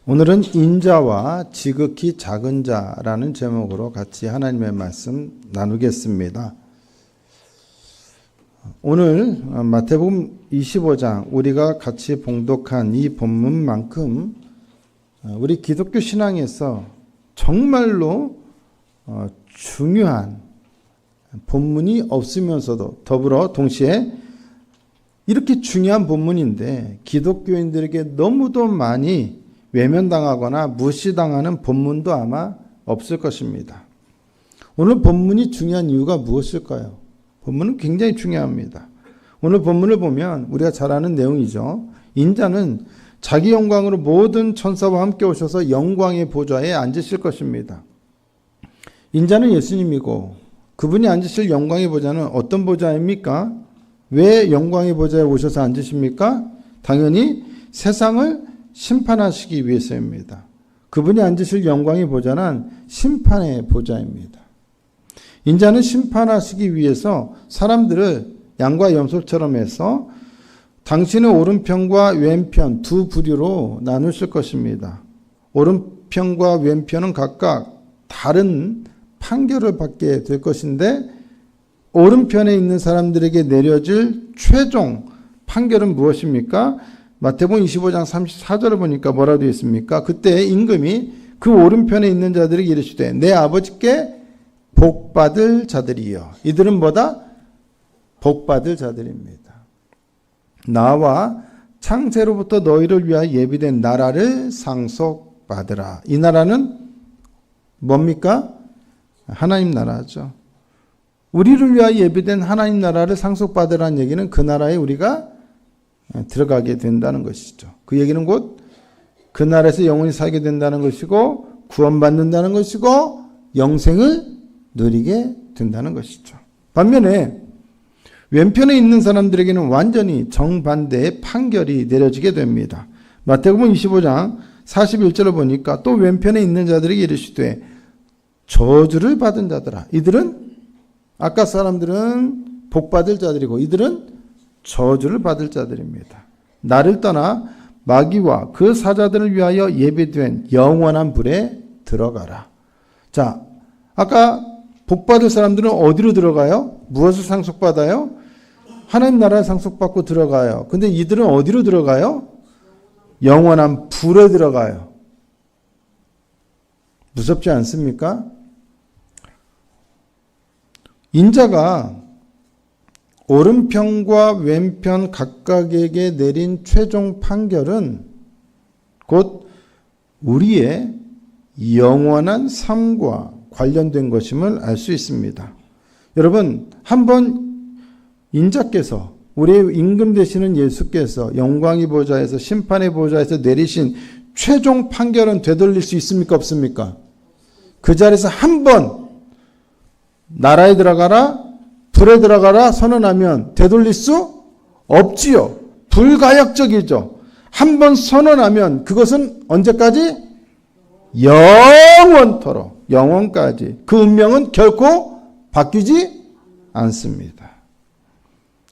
오늘은 인자와 지극히 작은 자라는 제목으로 같이 하나님의 말씀 나누겠습니다. 오늘 마태복음 25장 우리가 같이 봉독한 이 본문만큼 우리 기독교 신앙에서 정말로 중요한 본문이 없으면서도 더불어 동시에 이렇게 중요한 본문인데 기독교인들에게 너무도 많이 외면당하거나 무시당하는 본문도 아마 없을 것입니다. 오늘 본문이 중요한 이유가 무엇일까요? 본문은 굉장히 중요합니다. 오늘 본문을 보면 우리가 잘 아는 내용이죠. 인자는 자기 영광으로 모든 천사와 함께 오셔서 영광의 보좌에 앉으실 것입니다. 인자는 예수님이고 그분이 앉으실 영광의 보좌는 어떤 보좌입니까? 왜 영광의 보좌에 오셔서 앉으십니까? 당연히 세상을 심판하시기 위해서입니다. 그분이 앉으실 영광의 보좌는 심판의 보좌입니다. 인자는 심판하시기 위해서 사람들을 양과 염소처럼 해서 당신의 오른편과 왼편 두 부류로 나누실 것입니다. 오른편과 왼편은 각각 다른 판결을 받게 될 것인데 오른편에 있는 사람들에게 내려질 최종 판결은 무엇입니까? 마태복음 25장 34절을 보니까 뭐라고 되어 있습니까? 그때 임금이 그 오른편에 있는 자들에게 이르시되 내 아버지께 복받을 자들이여. 이들은 뭐다? 복받을 자들입니다. 나와 창세로부터 너희를 위하여 예비된 나라를 상속받으라. 이 나라는 뭡니까? 하나님 나라죠. 우리를 위하여 예비된 하나님 나라를 상속받으라는 얘기는 그 나라에 우리가 들어가게 된다는 것이죠. 그 얘기는 곧 그 나라에서 영원히 살게 된다는 것이고 구원받는다는 것이고 영생을 누리게 된다는 것이죠. 반면에 왼편에 있는 사람들에게는 완전히 정반대의 판결이 내려지게 됩니다. 마태복음 25장 41절을 보니까 또 왼편에 있는 자들에게 이르시되 저주를 받은 자들아. 이들은 아까 사람들은 복받을 자들이고 이들은 저주를 받을 자들입니다. 나를 떠나 마귀와 그 사자들을 위하여 예비된 영원한 불에 들어가라. 자, 아까 복받을 사람들은 어디로 들어가요? 무엇을 상속받아요? 하나님 나라를 상속받고 들어가요. 근데 이들은 어디로 들어가요? 영원한 불에 들어가요. 무섭지 않습니까? 인자가 오른편과 왼편 각각에게 내린 최종 판결은 곧 우리의 영원한 삶과 관련된 것임을 알 수 있습니다. 여러분, 한번 인자께서 우리의 임금 되시는 예수께서 영광의 보좌에서 심판의 보좌에서 내리신 최종 판결은 되돌릴 수 있습니까? 없습니까? 그 자리에서 한번 나라에 들어가라, 불에 들어가라 선언하면 되돌릴 수 없지요. 불가역적이죠. 한번 선언하면 그것은 언제까지? 영원토록, 영원까지. 그 운명은 결코 바뀌지 않습니다.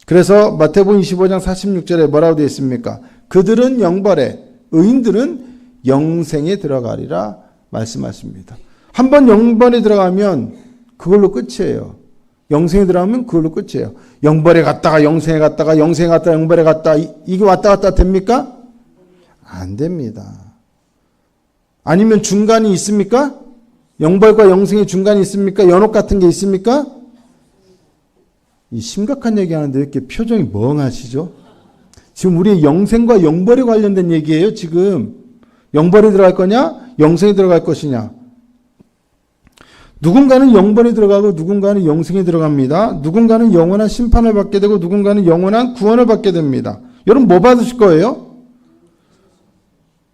그래서 마태복음 25장 46절에 뭐라고 되어 있습니까? 그들은 영벌에, 의인들은 영생에 들어가리라 말씀하십니다. 한번 영벌에 들어가면 그걸로 끝이에요. 영생에 들어가면 그걸로 끝이에요. 영벌에 갔다가 영생에 갔다가 영생에 갔다가 영벌에 갔다 이게 왔다 갔다 됩니까? 안 됩니다. 아니면 중간이 있습니까? 영벌과 영생의 중간이 있습니까? 연옥 같은 게 있습니까? 이 심각한 얘기하는데 이렇게 표정이 멍하시죠? 지금 우리의 영생과 영벌에 관련된 얘기예요. 지금 영벌에 들어갈 거냐? 영생에 들어갈 것이냐? 누군가는 영벌에 들어가고 누군가는 영생에 들어갑니다. 누군가는 영원한 심판을 받게 되고 누군가는 영원한 구원을 받게 됩니다. 여러분 뭐 받으실 거예요?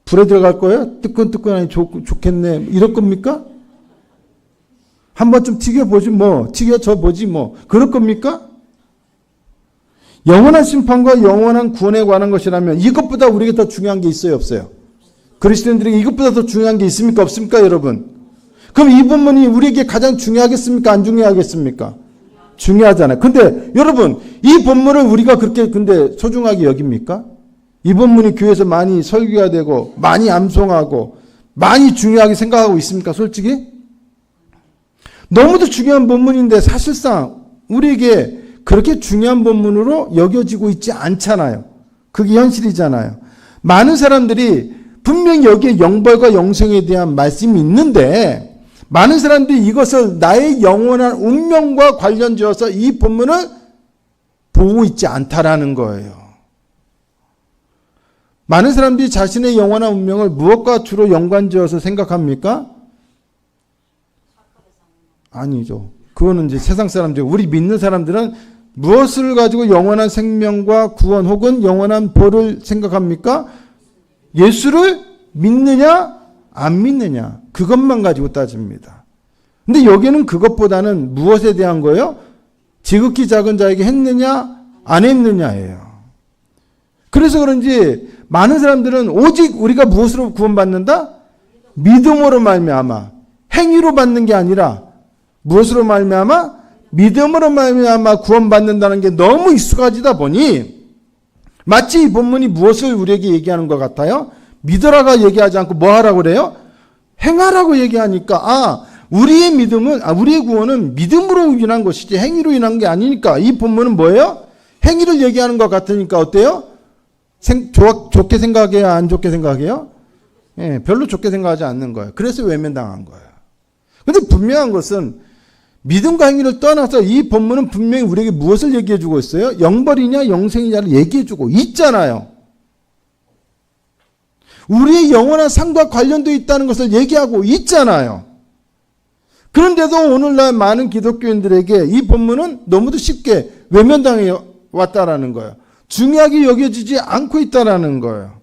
불에 들어갈 거예요? 뜨끈뜨끈하니 좋겠네. 이럴 겁니까? 한 번쯤 튀겨보지 뭐. 튀겨져 보지 뭐. 그럴 겁니까? 영원한 심판과 영원한 구원에 관한 것이라면 이것보다 우리에게 더 중요한 게 있어요? 없어요? 그리스도인들에게 이것보다 더 중요한 게 있습니까? 없습니까? 여러분? 그럼 이 본문이 우리에게 가장 중요하겠습니까? 안 중요하겠습니까? 중요하잖아요. 근데 여러분, 이 본문을 우리가 그렇게 근데 소중하게 여깁니까? 이 본문이 교회에서 많이 설교가 되고 많이 암송하고 많이 중요하게 생각하고 있습니까? 솔직히? 너무도 중요한 본문인데 사실상 우리에게 그렇게 중요한 본문으로 여겨지고 있지 않잖아요. 그게 현실이잖아요. 많은 사람들이 분명히 여기에 영벌과 영생에 대한 말씀이 있는데 많은 사람들이 이것을 나의 영원한 운명과 관련지어서 이 본문을 보고 있지 않다라는 거예요. 많은 사람들이 자신의 영원한 운명을 무엇과 주로 연관지어서 생각합니까? 아니죠. 그거는 이제 세상 사람들, 우리 믿는 사람들은 무엇을 가지고 영원한 생명과 구원 혹은 영원한 벌을 생각합니까? 예수를 믿느냐 안 믿느냐 그것만 가지고 따집니다. 근데 여기는 그것보다는 무엇에 대한 거예요? 지극히 작은 자에게 했느냐 안 했느냐예요. 그래서 그런지 많은 사람들은 오직 우리가 무엇으로 구원받는다? 믿음으로 말미암아. 행위로 받는 게 아니라 무엇으로 말미암아? 믿음으로 말미암아 구원받는다는 게 너무 익숙하지다 보니 마치 이 본문이 무엇을 우리에게 얘기하는 것 같아요? 믿으라고 얘기하지 않고 뭐 하라고 그래요? 행하라고 얘기하니까 우리의 믿음은 우리의 구원은 믿음으로 인한 것이지 행위로 인한 게 아니니까 이 본문은 뭐예요? 행위를 얘기하는 것 같으니까 어때요? 좋게 생각해요? 안 좋게 생각해요? 예, 별로 좋게 생각하지 않는 거예요. 그래서 외면당한 거예요. 그런데 분명한 것은 믿음과 행위를 떠나서 이 본문은 분명히 우리에게 무엇을 얘기해 주고 있어요? 영벌이냐 영생이냐를 얘기해 주고 있잖아요. 우리의 영원한 삶과 관련되어 있다는 것을 얘기하고 있잖아요. 그런데도 오늘날 많은 기독교인들에게 이 본문은 너무도 쉽게 외면당해 왔다라는 거예요. 중요하게 여겨지지 않고 있다라는 거예요.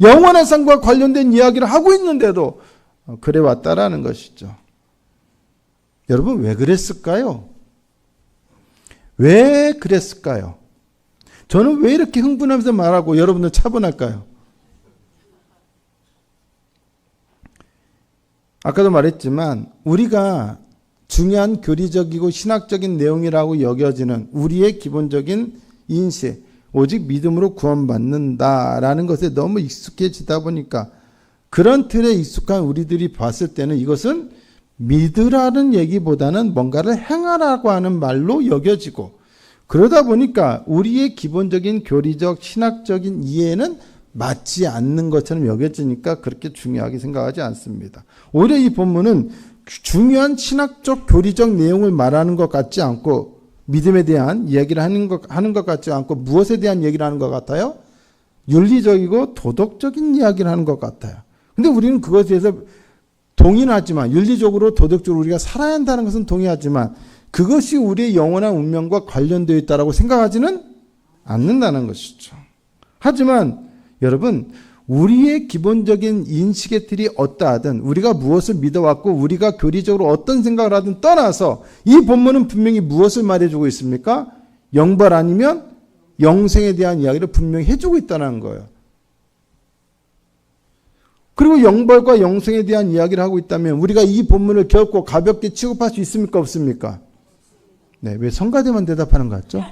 영원한 삶과 관련된 이야기를 하고 있는데도 그래 왔다라는 것이죠. 여러분 왜 그랬을까요? 왜 그랬을까요? 저는 왜 이렇게 흥분하면서 말하고 여러분들 차분할까요? 아까도 말했지만 우리가 중요한 교리적이고 신학적인 내용이라고 여겨지는 우리의 기본적인 인식, 오직 믿음으로 구원받는다라는 것에 너무 익숙해지다 보니까 그런 틀에 익숙한 우리들이 봤을 때는 이것은 믿으라는 얘기보다는 뭔가를 행하라고 하는 말로 여겨지고 그러다 보니까 우리의 기본적인 교리적 신학적인 이해는 맞지 않는 것처럼 여겨지니까 그렇게 중요하게 생각하지 않습니다. 오히려 이 본문은 중요한 신학적 교리적 내용을 말하는 것 같지 않고 믿음에 대한 이야기를 하는 것 같지 않고 무엇에 대한 얘기를 하는 것 같아요? 윤리적이고 도덕적인 이야기를 하는 것 같아요. 근데 우리는 그것에 대해서 동의는 하지만 윤리적으로 도덕적으로 우리가 살아야 한다는 것은 동의하지만 그것이 우리의 영원한 운명과 관련되어 있다고 생각하지는 않는다는 것이죠. 하지만 여러분 우리의 기본적인 인식의 틀이 어떠하든 우리가 무엇을 믿어왔고 우리가 교리적으로 어떤 생각을 하든 떠나서 이 본문은 분명히 무엇을 말해주고 있습니까? 영벌 아니면 영생에 대한 이야기를 분명히 해주고 있다는 거예요. 그리고 영벌과 영생에 대한 이야기를 하고 있다면 우리가 이 본문을 결코 가볍게 취급할 수 있습니까? 없습니까? 네, 왜 성가대만 대답하는 것 같죠?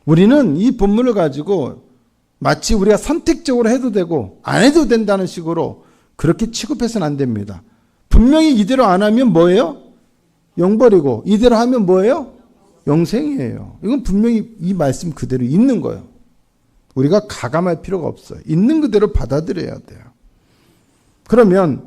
우리는 이 본문을 가지고 마치 우리가 선택적으로 해도 되고 안 해도 된다는 식으로 그렇게 취급해서는 안 됩니다. 분명히 이대로 안 하면 뭐예요? 영벌이고 이대로 하면 뭐예요? 영생이에요. 이건 분명히 이 말씀 그대로 있는 거예요. 우리가 가감할 필요가 없어요. 있는 그대로 받아들여야 돼요. 그러면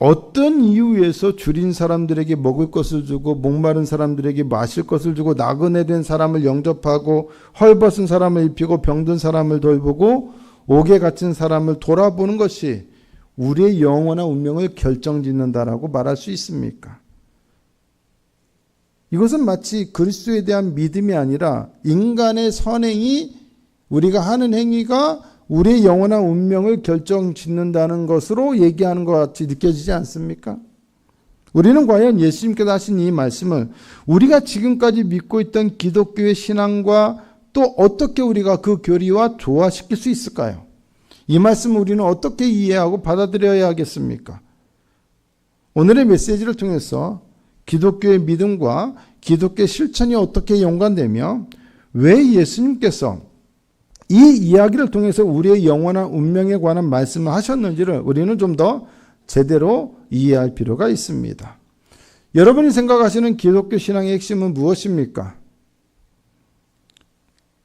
어떤 이유에서 줄인 사람들에게 먹을 것을 주고 목마른 사람들에게 마실 것을 주고 나그네 된 사람을 영접하고 헐벗은 사람을 입히고 병든 사람을 돌보고 옥에 갇힌 사람을 돌아보는 것이 우리의 영원한 운명을 결정짓는다라고 말할 수 있습니까? 이것은 마치 그리스도에 대한 믿음이 아니라 인간의 선행이 우리가 하는 행위가 우리의 영원한 운명을 결정짓는다는 것으로 얘기하는 것 같이 느껴지지 않습니까? 우리는 과연 예수님께서 하신 이 말씀을 우리가 지금까지 믿고 있던 기독교의 신앙과 또 어떻게 우리가 그 교리와 조화시킬 수 있을까요? 이 말씀을 우리는 어떻게 이해하고 받아들여야 하겠습니까? 오늘의 메시지를 통해서 기독교의 믿음과 기독교의 실천이 어떻게 연관되며 왜 예수님께서 이 이야기를 통해서 우리의 영원한 운명에 관한 말씀을 하셨는지를 우리는 좀 더 제대로 이해할 필요가 있습니다. 여러분이 생각하시는 기독교 신앙의 핵심은 무엇입니까?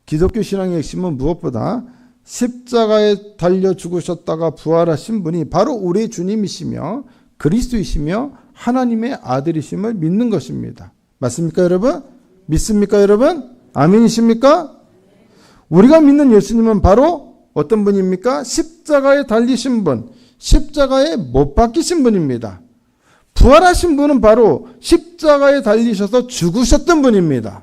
기독교 신앙의 핵심은 무엇보다 십자가에 달려 죽으셨다가 부활하신 분이 바로 우리 주님이시며 그리스도이시며 하나님의 아들이심을 믿는 것입니다. 맞습니까, 여러분? 믿습니까, 여러분? 아멘이십니까? 우리가 믿는 예수님은 바로 어떤 분입니까? 십자가에 달리신 분, 십자가에 못 박히신 분입니다. 부활하신 분은 바로 십자가에 달리셔서 죽으셨던 분입니다.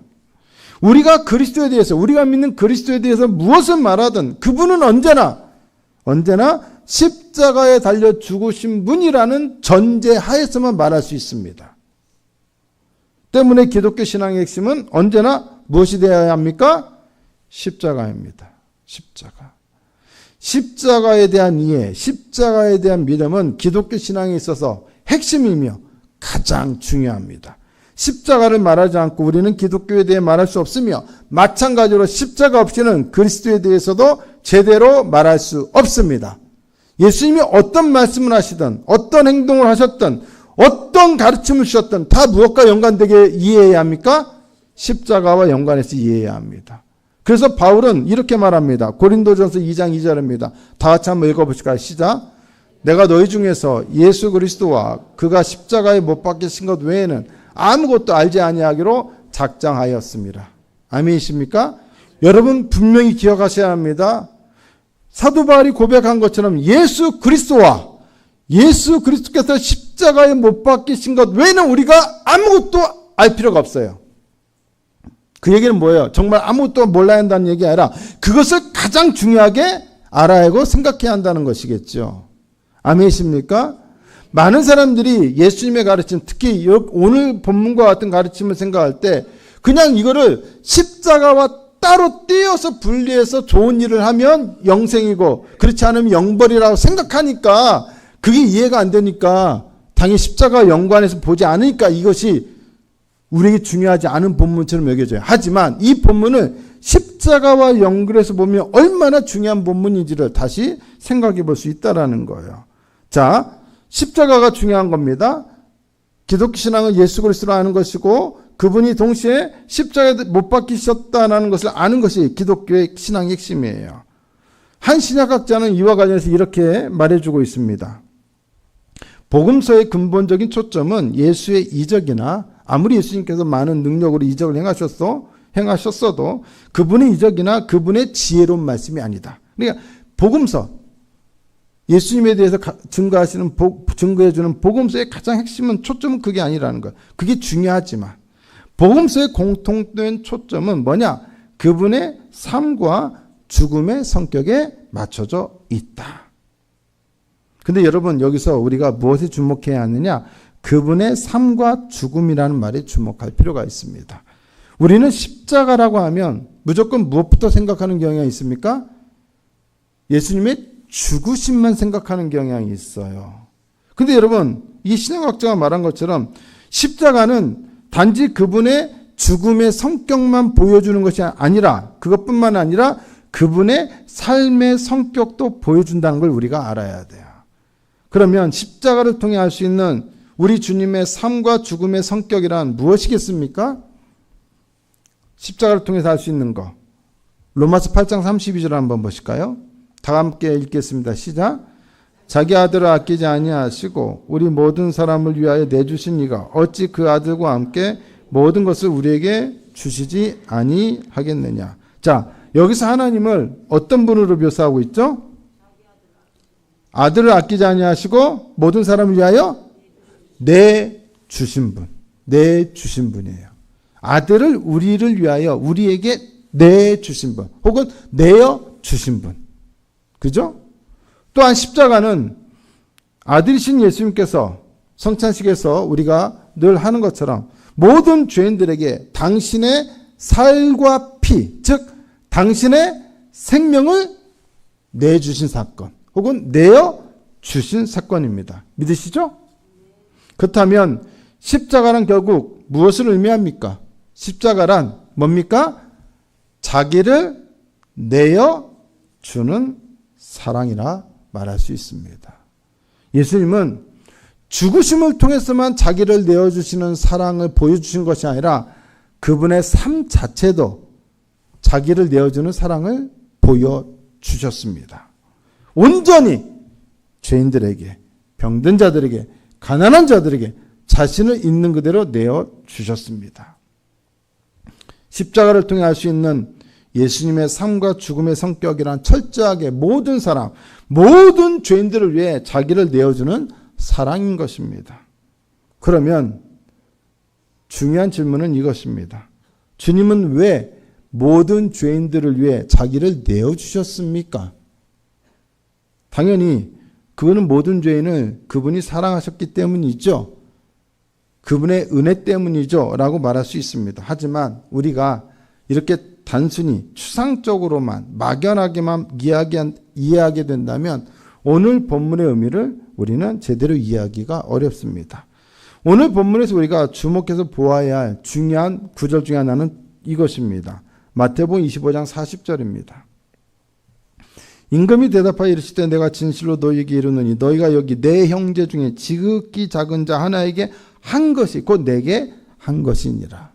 우리가 그리스도에 대해서, 우리가 믿는 그리스도에 대해서 무엇을 말하든 그분은 언제나 십자가에 달려 죽으신 분이라는 전제 하에서만 말할 수 있습니다. 때문에 기독교 신앙의 핵심은 언제나 무엇이 되어야 합니까? 십자가입니다. 십자가에 대한 이해, 십자가에 대한 믿음은 기독교 신앙에 있어서 핵심이며 가장 중요합니다. 십자가를 말하지 않고 우리는 기독교에 대해 말할 수 없으며 마찬가지로 십자가 없이는 그리스도에 대해서도 제대로 말할 수 없습니다. 예수님이 어떤 말씀을 하시든 어떤 행동을 하셨든 어떤 가르침을 주셨든 다 무엇과 연관되게 이해해야 합니까? 십자가와 연관해서 이해해야 합니다. 그래서 바울은 이렇게 말합니다. 고린도전서 2장 2절입니다. 다 같이 한번 읽어보실까요? 시작. 내가 너희 중에서 예수 그리스도와 그가 십자가에 못 박히신 것 외에는 아무것도 알지 아니하기로 작정하였습니다. 아멘이십니까? 여러분 분명히 기억하셔야 합니다. 사도 바울이 고백한 것처럼 예수 그리스도께서 십자가에 못 박히신 것 외에는 우리가 아무것도 알 필요가 없어요. 그 얘기는 뭐예요? 정말 아무것도 몰라야 한다는 얘기 아니라 그것을 가장 중요하게 알아야 하고 생각해야 한다는 것이겠죠. 아멘이십니까? 많은 사람들이 예수님의 가르침, 특히 오늘 본문과 같은 가르침을 생각할 때 그냥 이거를 십자가와 따로 떼어서 분리해서 좋은 일을 하면 영생이고 그렇지 않으면 영벌이라고 생각하니까 그게 이해가 안 되니까 당연히 십자가와 연관해서 보지 않으니까 이것이 우리에게 중요하지 않은 본문처럼 여겨져요. 하지만 이 본문을 십자가와 연결해서 보면 얼마나 중요한 본문인지를 다시 생각해 볼 수 있다는 거예요. 자, 십자가가 중요한 겁니다. 기독교 신앙은 예수 그리스도를 아는 것이고 그분이 동시에 십자가에 못 박히셨다는 것을 아는 것이 기독교의 신앙의 핵심이에요. 한 신약학자는 이와 관련해서 이렇게 말해주고 있습니다. 복음서의 근본적인 초점은 예수의 이적이나 아무리 예수님께서 많은 능력으로 이적을 행하셨어도 그분의 이적이나 그분의 지혜로운 말씀이 아니다. 그러니까 복음서, 예수님에 대해서 증거해주는 복음서의 가장 핵심은 초점은 그게 아니라는 거예요. 그게 중요하지만 복음서의 공통된 초점은 뭐냐? 그분의 삶과 죽음의 성격에 맞춰져 있다. 근데 여러분 여기서 우리가 무엇에 주목해야 하느냐? 그분의 삶과 죽음이라는 말에 주목할 필요가 있습니다. 우리는 십자가라고 하면 무조건 무엇부터 생각하는 경향이 있습니까? 예수님의 죽으심만 생각하는 경향이 있어요. 근데 여러분 이 신약학자가 말한 것처럼 십자가는 단지 그분의 죽음의 성격만 보여주는 것이 아니라 그것뿐만 아니라 그분의 삶의 성격도 보여준다는 걸 우리가 알아야 돼요. 그러면 십자가를 통해 알 수 있는 우리 주님의 삶과 죽음의 성격이란 무엇이겠습니까? 십자가를 통해서 알 수 있는 것. 로마서 8장 32절 한번 보실까요? 다 함께 읽겠습니다. 시작. 자기 아들을 아끼지 아니하시고 우리 모든 사람을 위하여 내주신 이가 어찌 그 아들과 함께 모든 것을 우리에게 주시지 아니하겠느냐. 자, 여기서 하나님을 어떤 분으로 묘사하고 있죠? 아들을 아끼지 아니하시고 모든 사람을 위하여 내주신 분. 내주신 분이에요. 아들을 우리를 위하여 우리에게 내주신 분. 혹은 내어 주신 분. 그죠? 또한 십자가는 아들이신 예수님께서 성찬식에서 우리가 늘 하는 것처럼 모든 죄인들에게 당신의 살과 피, 즉 당신의 생명을 내주신 사건 혹은 내어 주신 사건입니다. 믿으시죠? 그렇다면 십자가란 결국 무엇을 의미합니까? 십자가란 뭡니까? 자기를 내어주는 사랑이라 말할 수 있습니다. 예수님은 죽으심을 통해서만 자기를 내어주시는 사랑을 보여주신 것이 아니라 그분의 삶 자체도 자기를 내어주는 사랑을 보여주셨습니다. 온전히 죄인들에게, 병든 자들에게, 가난한 자들에게 자신을 있는 그대로 내어주셨습니다. 십자가를 통해 알 수 있는 예수님의 삶과 죽음의 성격이란 철저하게 모든 사람, 모든 죄인들을 위해 자기를 내어주는 사랑인 것입니다. 그러면 중요한 질문은 이것입니다. 주님은 왜 모든 죄인들을 위해 자기를 내어주셨습니까? 당연히 그분은 모든 죄인을 그분이 사랑하셨기 때문이죠. 그분의 은혜 때문이죠 라고 말할 수 있습니다. 하지만 우리가 이렇게 단순히 추상적으로만 막연하게만 이해하게 된다면 오늘 본문의 의미를 우리는 제대로 이해하기가 어렵습니다. 오늘 본문에서 우리가 주목해서 보아야 할 중요한 구절 중에 하나는 이것입니다. 마태복음 25장 40절입니다. 임금이 대답하여 이르시되 내가 진실로 너희에게 이르노니 너희가 여기 내 형제 중에 지극히 작은 자 하나에게 한 것이 곧 내게 한 것이니라.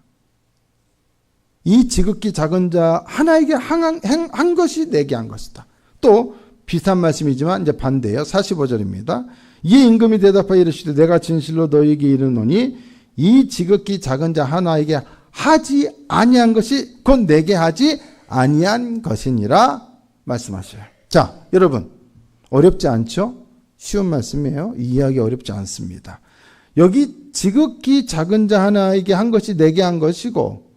이 지극히 작은 자 하나에게 한 것이 내게 한 것이다. 또 비슷한 말씀이지만 이제 반대예요. 45절입니다. 이에 임금이 대답하여 이르시되 내가 진실로 너희에게 이르노니 이 지극히 작은 자 하나에게 하지 아니한 것이 곧 내게 하지 아니한 것이니라 말씀하셔요. 자, 여러분 어렵지 않죠? 쉬운 말씀이에요. 이해하기 어렵지 않습니다. 여기 지극히 작은 자 하나에게 한 것이 내게 한 것이고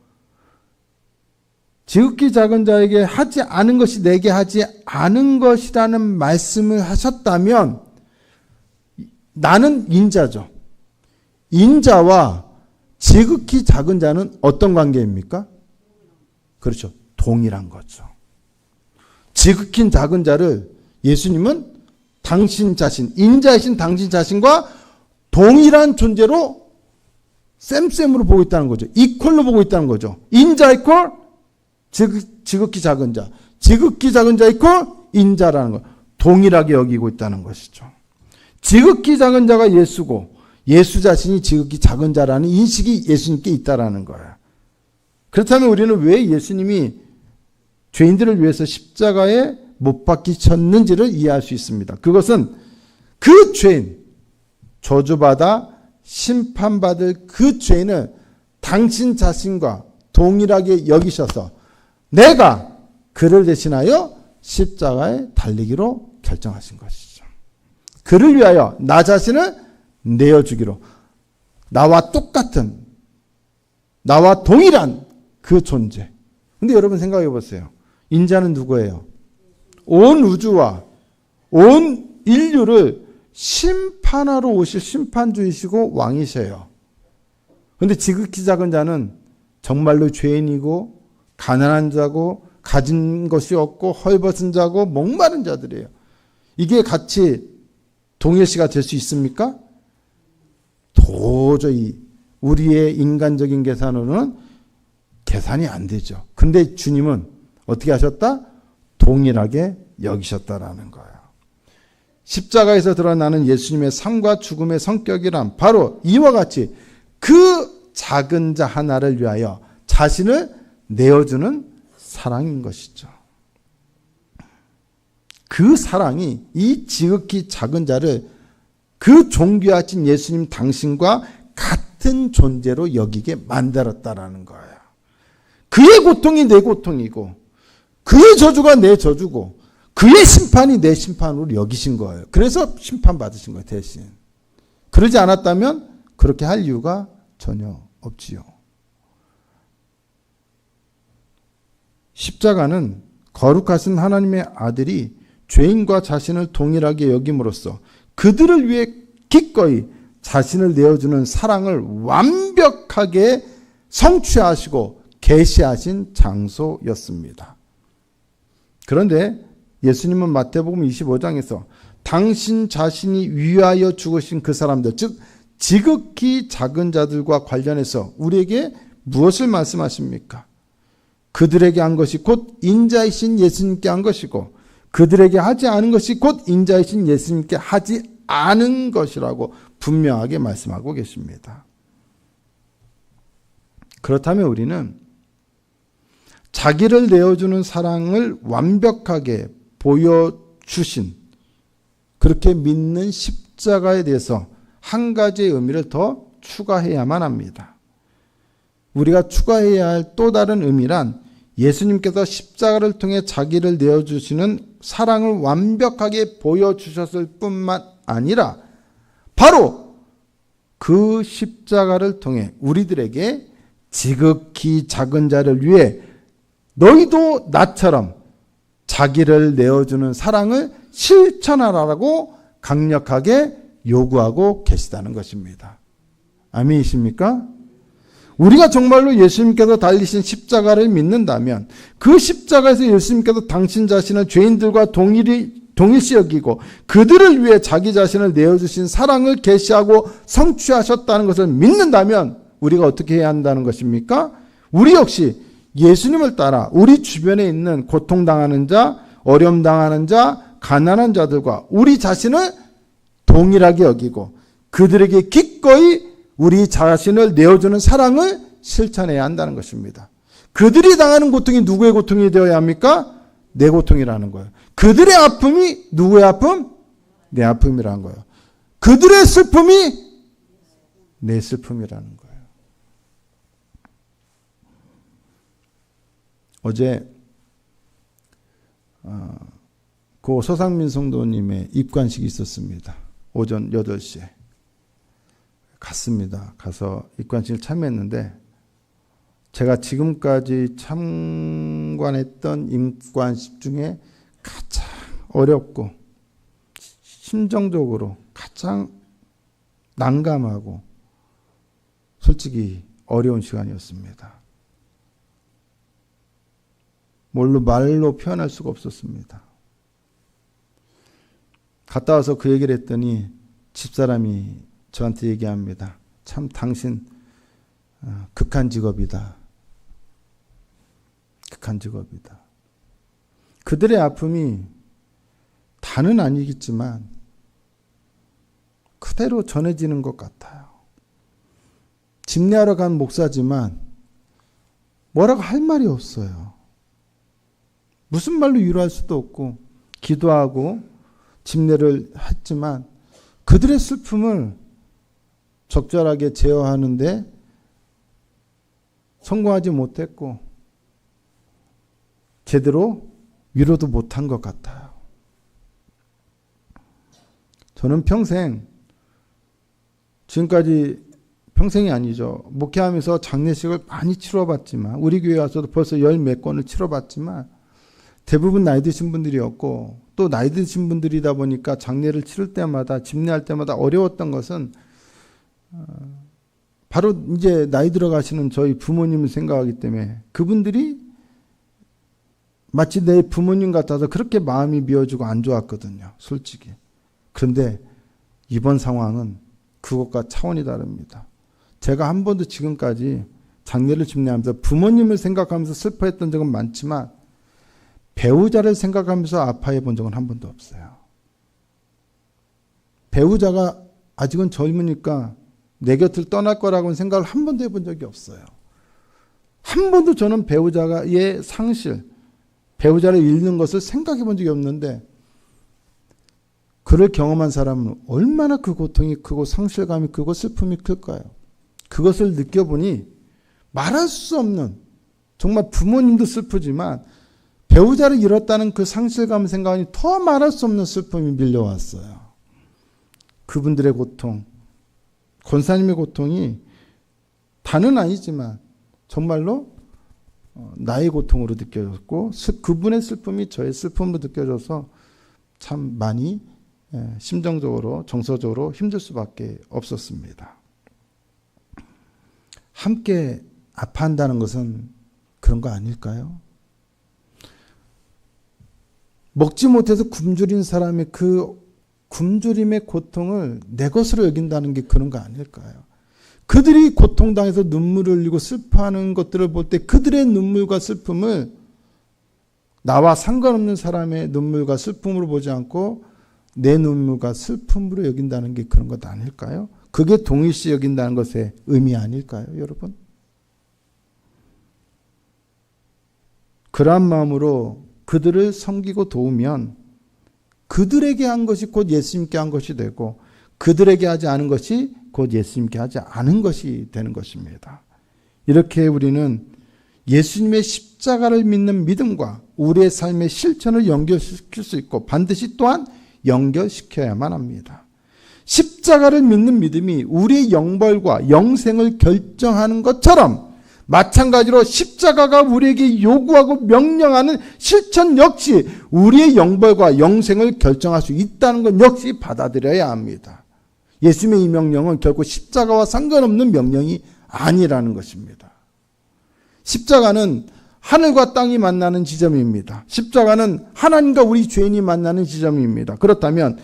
지극히 작은 자에게 하지 않은 것이 내게 하지 않은 것이라는 말씀을 하셨다면 나는 인자죠. 인자와 지극히 작은 자는 어떤 관계입니까? 그렇죠. 동일한 거죠. 지극히 작은 자를 예수님은 당신 자신, 인자이신 당신 자신과 동일한 존재로 쌤쌤으로 보고 있다는 거죠. 이퀄로 보고 있다는 거죠. 인자 이퀄 지극히 작은 자, 지극히 작은 자 이퀄 인자라는 것. 동일하게 여기고 있다는 것이죠. 지극히 작은 자가 예수고 예수 자신이 지극히 작은 자라는 인식이 예수님께 있다라는 거예요. 그렇다면 우리는 왜 예수님이 죄인들을 위해서 십자가에 못 박히셨는지를 이해할 수 있습니다. 그것은 그 죄인, 저주받아 심판받을 그 죄인을 당신 자신과 동일하게 여기셔서 내가 그를 대신하여 십자가에 달리기로 결정하신 것이죠. 그를 위하여 나 자신을 내어주기로, 나와 똑같은, 나와 동일한 그 존재. 근데 여러분 생각해 보세요. 인자는 누구예요? 온 우주와 온 인류를 심판하러 오실 심판주이시고 왕이세요. 근데 지극히 작은 자는 정말로 죄인이고 가난한 자고 가진 것이 없고 헐벗은 자고 목마른 자들이에요. 이게 같이 동일시가 될 수 있습니까? 도저히 우리의 인간적인 계산으로는 계산이 안 되죠. 근데 주님은 어떻게 하셨다? 동일하게 여기셨다라는 거예요. 십자가에서 드러나는 예수님의 삶과 죽음의 성격이란 바로 이와 같이 그 작은 자 하나를 위하여 자신을 내어주는 사랑인 것이죠. 그 사랑이 이 지극히 작은 자를 그 존귀하신 예수님 당신과 같은 존재로 여기게 만들었다라는 거예요. 그의 고통이 내 고통이고 그의 저주가 내 저주고 그의 심판이 내 심판으로 여기신 거예요. 그래서 심판받으신 거예요, 대신. 그러지 않았다면 그렇게 할 이유가 전혀 없지요. 십자가는 거룩하신 하나님의 아들이 죄인과 자신을 동일하게 여김으로써 그들을 위해 기꺼이 자신을 내어주는 사랑을 완벽하게 성취하시고 계시하신 장소였습니다. 그런데 예수님은 마태복음 25장에서 당신 자신이 위하여 죽으신 그 사람들, 즉 지극히 작은 자들과 관련해서 우리에게 무엇을 말씀하십니까? 그들에게 한 것이 곧 인자이신 예수님께 한 것이고 그들에게 하지 않은 것이 곧 인자이신 예수님께 하지 않은 것이라고 분명하게 말씀하고 계십니다. 그렇다면 우리는 자기를 내어주는 사랑을 완벽하게 보여주신 그렇게 믿는 십자가에 대해서 한 가지의 의미를 더 추가해야만 합니다. 우리가 추가해야 할 또 다른 의미란 예수님께서 십자가를 통해 자기를 내어주시는 사랑을 완벽하게 보여주셨을 뿐만 아니라 바로 그 십자가를 통해 우리들에게 지극히 작은 자를 위해 너희도 나처럼 자기를 내어주는 사랑을 실천하라고 강력하게 요구하고 계시다는 것입니다. 아멘이십니까? 우리가 정말로 예수님께서 달리신 십자가를 믿는다면 그 십자가에서 예수님께서 당신 자신을 죄인들과 동일시 여기고 그들을 위해 자기 자신을 내어주신 사랑을 계시하고 성취하셨다는 것을 믿는다면 우리가 어떻게 해야 한다는 것입니까? 우리 역시 예수님을 따라 우리 주변에 있는 고통당하는 자, 어려움당하는 자, 가난한 자들과 우리 자신을 동일하게 여기고 그들에게 기꺼이 우리 자신을 내어주는 사랑을 실천해야 한다는 것입니다. 그들이 당하는 고통이 누구의 고통이 되어야 합니까? 내 고통이라는 거예요. 그들의 아픔이 누구의 아픔? 내 아픔이라는 거예요. 그들의 슬픔이 내 슬픔이라는 거예요. 어제 고 서상민 성도님의 입관식이 있었습니다. 오전 8시에 갔습니다. 가서 입관식을 참여했는데 제가 지금까지 참관했던 입관식 중에 가장 어렵고 심정적으로 가장 난감하고 솔직히 어려운 시간이었습니다. 말로 표현할 수가 없었습니다. 갔다 와서 그 얘기를 했더니 집사람이 저한테 얘기합니다. 참 당신 극한 직업이다. 극한 직업이다. 그들의 아픔이 다는 아니겠지만 그대로 전해지는 것 같아요. 집례하러 간 목사지만 뭐라고 할 말이 없어요. 무슨 말로 위로할 수도 없고 기도하고 집례를 했지만 그들의 슬픔을 적절하게 제어하는데 성공하지 못했고 제대로 위로도 못한 것 같아요. 저는 지금까지 평생이 아니죠. 목회하면서 장례식을 많이 치러봤지만 우리 교회 와서도 벌써 10몇 건을 치러봤지만 대부분 나이 드신 분들이었고 또 나이 드신 분들이다 보니까 장례를 치를 때마다 집례할 때마다 어려웠던 것은 바로 이제 나이 들어가시는 저희 부모님을 생각하기 때문에 그분들이 마치 내 부모님 같아서 그렇게 마음이 미어지고 안 좋았거든요. 솔직히. 그런데 이번 상황은 그것과 차원이 다릅니다. 제가 한 번도 지금까지 장례를 집례하면서 부모님을 생각하면서 슬퍼했던 적은 많지만 배우자를 생각하면서 아파해 본 적은 한 번도 없어요. 배우자가 아직은 젊으니까 내 곁을 떠날 거라고는 생각을 한 번도 해본 적이 없어요. 한 번도 저는 배우자의 상실, 배우자를 잃는 것을 생각해 본 적이 없는데 그를 경험한 사람은 얼마나 그 고통이 크고 상실감이 크고 슬픔이 클까요? 그것을 느껴보니 말할 수 없는 정말 부모님도 슬프지만 배우자를 잃었다는 그 상실감을 생각하니 더 말할 수 없는 슬픔이 밀려왔어요. 그분들의 고통, 권사님의 고통이 다는 아니지만 정말로 나의 고통으로 느껴졌고 그분의 슬픔이 저의 슬픔으로 느껴져서 참 많이 심정적으로 정서적으로 힘들 수밖에 없었습니다. 함께 아파한다는 것은 그런 거 아닐까요? 먹지 못해서 굶주린 사람의 그 굶주림의 고통을 내 것으로 여긴다는 게 그런 거 아닐까요? 그들이 고통당해서 눈물을 흘리고 슬퍼하는 것들을 볼 때 그들의 눈물과 슬픔을 나와 상관없는 사람의 눈물과 슬픔으로 보지 않고 내 눈물과 슬픔으로 여긴다는 게 그런 것 아닐까요? 그게 동일시 여긴다는 것의 의미 아닐까요, 여러분? 그러한 마음으로 그들을 섬기고 도우면 그들에게 한 것이 곧 예수님께 한 것이 되고 그들에게 하지 않은 것이 곧 예수님께 하지 않은 것이 되는 것입니다. 이렇게 우리는 예수님의 십자가를 믿는 믿음과 우리의 삶의 실천을 연결시킬 수 있고 반드시 또한 연결시켜야만 합니다. 십자가를 믿는 믿음이 우리의 영벌과 영생을 결정하는 것처럼 마찬가지로 십자가가 우리에게 요구하고 명령하는 실천 역시 우리의 영벌과 영생을 결정할 수 있다는 것 역시 받아들여야 합니다. 예수님의 이 명령은 결코 십자가와 상관없는 명령이 아니라는 것입니다. 십자가는 하늘과 땅이 만나는 지점입니다. 십자가는 하나님과 우리 죄인이 만나는 지점입니다. 그렇다면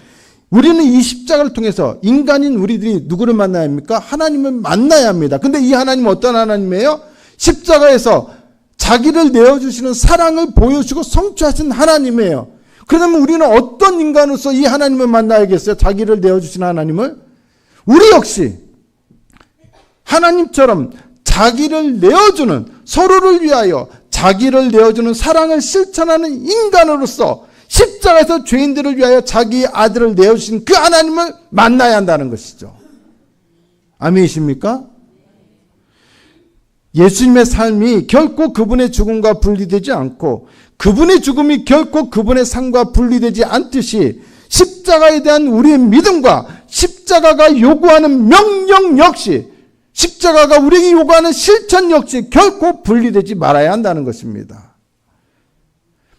우리는 이 십자가를 통해서 인간인 우리들이 누구를 만나야 합니까? 하나님을 만나야 합니다. 근데 이 하나님은 어떤 하나님이에요? 십자가에서 자기를 내어주시는 사랑을 보여주고 성취하신 하나님이에요. 그러면 우리는 어떤 인간으로서 이 하나님을 만나야겠어요? 자기를 내어주신 하나님을? 우리 역시 하나님처럼 자기를 내어주는, 서로를 위하여 자기를 내어주는 사랑을 실천하는 인간으로서 십자가에서 죄인들을 위하여 자기 아들을 내어주신 그 하나님을 만나야 한다는 것이죠. 아멘이십니까? 예수님의 삶이 결코 그분의 죽음과 분리되지 않고 그분의 죽음이 결코 그분의 삶과 분리되지 않듯이 십자가에 대한 우리의 믿음과 십자가가 요구하는 명령 역시 십자가가 우리에게 요구하는 실천 역시 결코 분리되지 말아야 한다는 것입니다.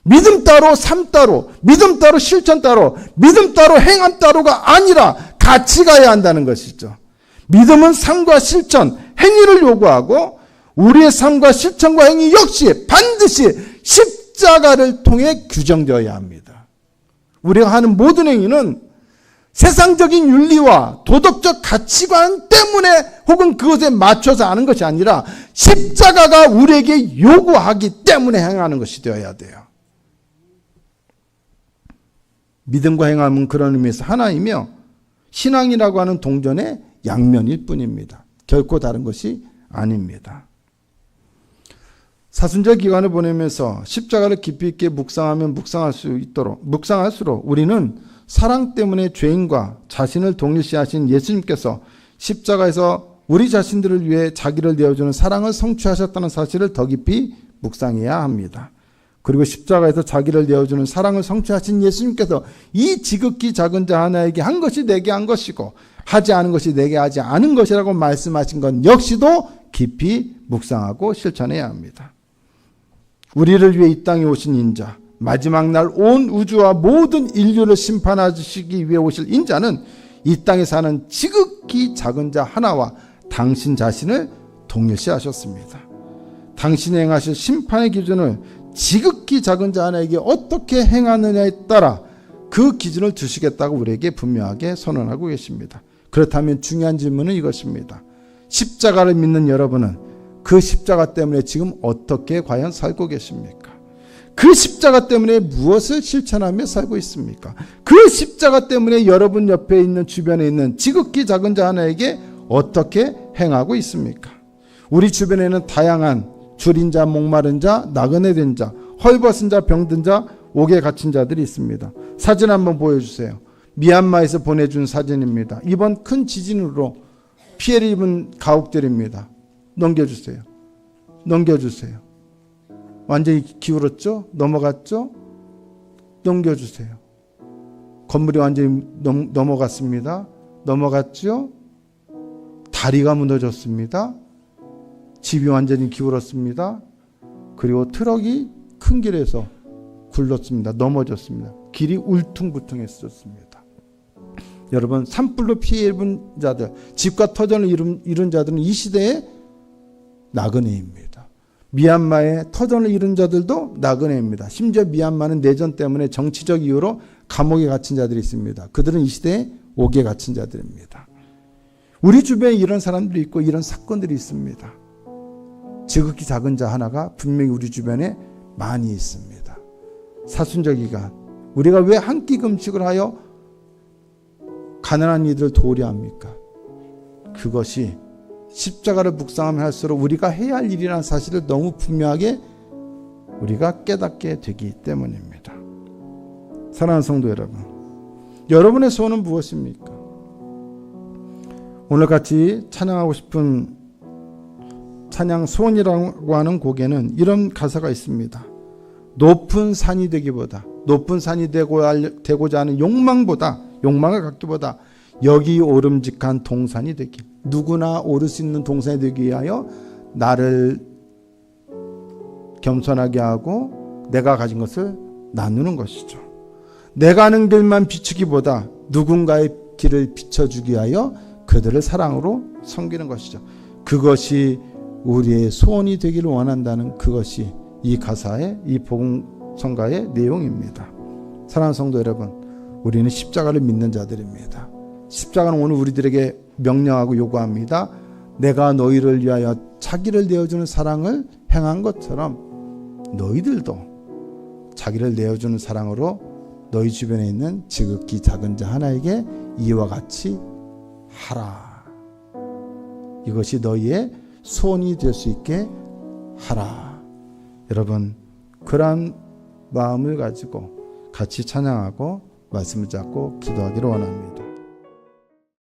믿음 따로 삶 따로, 믿음 따로 실천 따로, 믿음 따로 행함 따로가 아니라 같이 가야 한다는 것이죠. 믿음은 삶과 실천, 행위를 요구하고 우리의 삶과 실천과 행위 역시 반드시 십자가를 통해 규정되어야 합니다. 우리가 하는 모든 행위는 세상적인 윤리와 도덕적 가치관 때문에 혹은 그것에 맞춰서 하는 것이 아니라 십자가가 우리에게 요구하기 때문에 행하는 것이 되어야 돼요. 믿음과 행함은 그런 의미에서 하나이며 신앙이라고 하는 동전의 양면일 뿐입니다. 결코 다른 것이 아닙니다. 사순절 기간을 보내면서 십자가를 깊이 있게 묵상할수록 우리는 사랑 때문에 죄인과 자신을 동일시하신 예수님께서 십자가에서 우리 자신들을 위해 자기를 내어주는 사랑을 성취하셨다는 사실을 더 깊이 묵상해야 합니다. 그리고 십자가에서 자기를 내어주는 사랑을 성취하신 예수님께서 이 지극히 작은 자 하나에게 한 것이 내게 한 것이고 하지 않은 것이 내게 하지 않은 것이라고 말씀하신 것 역시도 깊이 묵상하고 실천해야 합니다. 우리를 위해 이 땅에 오신 인자, 마지막 날 온 우주와 모든 인류를 심판하시기 위해 오실 인자는 이 땅에 사는 지극히 작은 자 하나와 당신 자신을 동일시하셨습니다. 당신이 행하실 심판의 기준을 지극히 작은 자 하나에게 어떻게 행하느냐에 따라 그 기준을 두시겠다고 우리에게 분명하게 선언하고 계십니다. 그렇다면 중요한 질문은 이것입니다. 십자가를 믿는 여러분은 그 십자가 때문에 지금 어떻게 과연 살고 계십니까? 그 십자가 때문에 무엇을 실천하며 살고 있습니까? 그 십자가 때문에 여러분 옆에 있는 주변에 있는 지극히 작은 자 하나에게 어떻게 행하고 있습니까? 우리 주변에는 다양한 줄인 자, 목마른 자, 나그네 된 자, 헐벗은 자, 병든 자, 옥에 갇힌 자들이 있습니다. 사진 한번 보여주세요. 미얀마에서 보내준 사진입니다. 이번 큰 지진으로 피해를 입은 가옥들입니다. 넘겨주세요. 완전히 기울었죠? 넘어갔죠? 넘겨주세요. 건물이 완전히 넘어갔습니다. 넘어갔죠? 다리가 무너졌습니다. 집이 완전히 기울었습니다. 그리고 트럭이 큰 길에서 굴렀습니다. 넘어졌습니다. 길이 울퉁불퉁했었습니다. 여러분, 산불로 피해 입은 자들, 집과 터전을 잃은 자들은 이 시대의 나그네입니다. 미얀마의 터전을 잃은 자들도 나그네입니다. 심지어 미얀마는 내전 때문에 정치적 이유로 감옥에 갇힌 자들이 있습니다. 그들은 이 시대에 옥에 갇힌 자들입니다. 우리 주변에 이런 사람들이 있고 이런 사건들이 있습니다. 지극히 작은 자 하나가 분명히 우리 주변에 많이 있습니다. 사순절 기간 우리가 왜 한 끼 금식을 하여 가난한 이들을 도우려 합니까? 그것이 십자가를 묵상하면 할수록 우리가 해야 할 일이라는 사실을 너무 분명하게 우리가 깨닫게 되기 때문입니다. 사랑하는 성도 여러분, 여러분의 소원은 무엇입니까? 오늘 같이 찬양하고 싶은 찬양 소원이라고 하는 곡에는 이런 가사가 있습니다. 높은 산이 되기보다, 높은 산이 되고자 하는 욕망을 갖기보다 여기 오름직한 동산이 되기, 누구나 오를 수 있는 동산이 되기 위하여 나를 겸손하게 하고 내가 가진 것을 나누는 것이죠. 내가 아는 길만 비추기보다 누군가의 길을 비춰주기 위하여 그들을 사랑으로 섬기는 것이죠. 그것이 우리의 소원이 되기를 원한다는 그것이 이 가사의, 이 복음성가의 내용입니다. 사랑하는 성도 여러분, 우리는 십자가를 믿는 자들입니다. 십자가는 오늘 우리들에게 명령하고 요구합니다. 내가 너희를 위하여 자기를 내어주는 사랑을 행한 것처럼 너희들도 자기를 내어주는 사랑으로 너희 주변에 있는 지극히 작은 자 하나에게 이와 같이 하라. 이것이 너희의 소원이 될 수 있게 하라. 여러분, 그러한 마음을 가지고 같이 찬양하고 말씀을 잡고 기도하기를 원합니다.